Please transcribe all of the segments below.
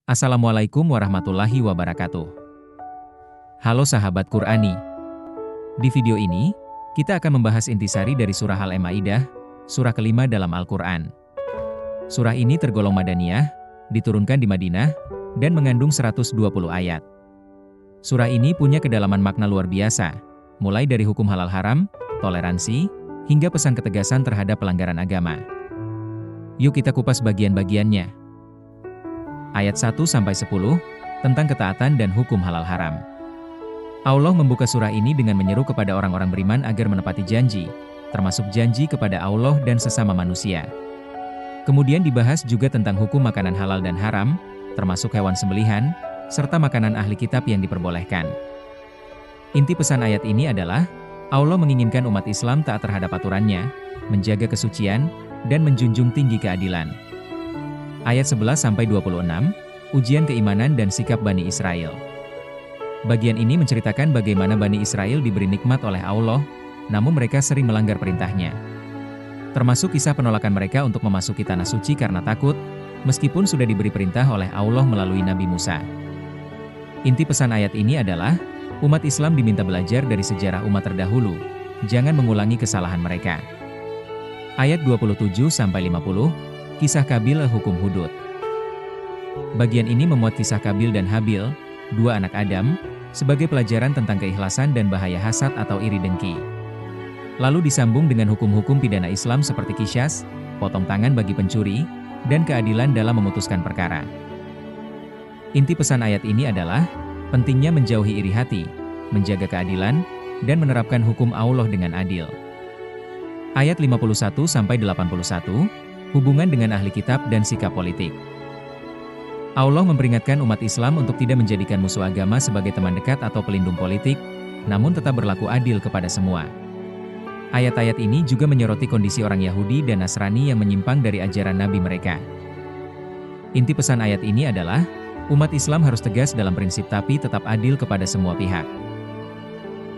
Assalamualaikum warahmatullahi wabarakatuh. Halo sahabat Qur'ani. Di video ini, kita akan membahas intisari dari surah Al-Maidah, surah kelima dalam Al-Quran. Surah ini tergolong Madaniyah, diturunkan di Madinah, dan mengandung 120 ayat. Surah ini punya kedalaman makna luar biasa, mulai dari hukum halal haram, toleransi, hingga pesan ketegasan terhadap pelanggaran agama. Yuk kita kupas bagian-bagiannya. Ayat 1-10, tentang ketaatan dan hukum halal haram. Allah membuka surah ini dengan menyeru kepada orang-orang beriman agar menepati janji, termasuk janji kepada Allah dan sesama manusia. Kemudian dibahas juga tentang hukum makanan halal dan haram, termasuk hewan sembelihan, serta makanan ahli kitab yang diperbolehkan. Inti pesan ayat ini adalah, Allah menginginkan umat Islam taat terhadap aturannya, menjaga kesucian, dan menjunjung tinggi keadilan. Ayat 11-26, ujian keimanan dan sikap Bani Israel. Bagian ini menceritakan bagaimana Bani Israel diberi nikmat oleh Allah, namun mereka sering melanggar perintahnya. Termasuk kisah penolakan mereka untuk memasuki tanah suci karena takut, meskipun sudah diberi perintah oleh Allah melalui Nabi Musa. Inti pesan ayat ini adalah, umat Islam diminta belajar dari sejarah umat terdahulu, jangan mengulangi kesalahan mereka. Ayat 27-50, Kisah Qabil Hukum Hudud. Bagian ini memuat kisah Qabil dan Habil, dua anak Adam, sebagai pelajaran tentang keikhlasan dan bahaya hasad atau iri dengki. Lalu disambung dengan hukum-hukum pidana Islam seperti qisyas, potong tangan bagi pencuri, dan keadilan dalam memutuskan perkara. Inti pesan ayat ini adalah, pentingnya menjauhi iri hati, menjaga keadilan, dan menerapkan hukum Allah dengan adil. Ayat 51-81, hubungan dengan ahli kitab dan sikap politik. Allah memperingatkan umat Islam untuk tidak menjadikan musuh agama sebagai teman dekat atau pelindung politik, namun tetap berlaku adil kepada semua. Ayat-ayat ini juga menyoroti kondisi orang Yahudi dan Nasrani yang menyimpang dari ajaran Nabi mereka. Inti pesan ayat ini adalah, umat Islam harus tegas dalam prinsip tapi tetap adil kepada semua pihak.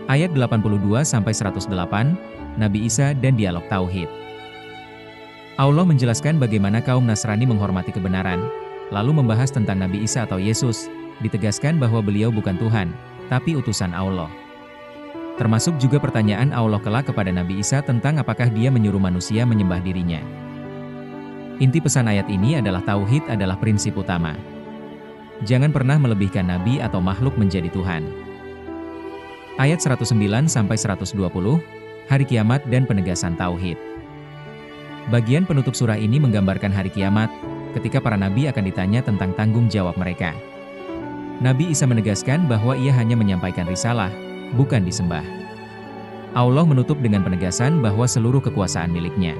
Ayat 82-108, Nabi Isa dan dialog Tauhid. Allah menjelaskan bagaimana kaum Nasrani menghormati kebenaran, lalu membahas tentang Nabi Isa atau Yesus, ditegaskan bahwa beliau bukan Tuhan, tapi utusan Allah. Termasuk juga pertanyaan Allah kelak kepada Nabi Isa tentang apakah dia menyuruh manusia menyembah dirinya. Inti pesan ayat ini adalah Tauhid adalah prinsip utama. Jangan pernah melebihkan Nabi atau makhluk menjadi Tuhan. Ayat 109-120, Hari Kiamat dan penegasan Tauhid. Bagian penutup surah ini menggambarkan hari kiamat, ketika para nabi akan ditanya tentang tanggung jawab mereka. Nabi Isa menegaskan bahwa ia hanya menyampaikan risalah, bukan disembah. Allah menutup dengan penegasan bahwa seluruh kekuasaan miliknya.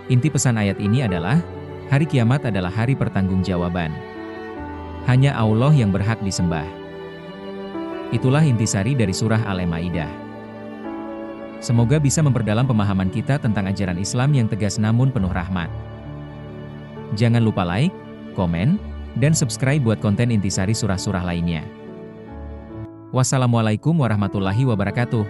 Inti pesan ayat ini adalah, hari kiamat adalah hari pertanggungjawaban. Hanya Allah yang berhak disembah. Itulah intisari dari surah Al-Maidah. Semoga bisa memperdalam pemahaman kita tentang ajaran Islam yang tegas namun penuh rahmat. Jangan lupa like, komen, dan subscribe buat konten intisari surah-surah lainnya. Wassalamualaikum warahmatullahi wabarakatuh.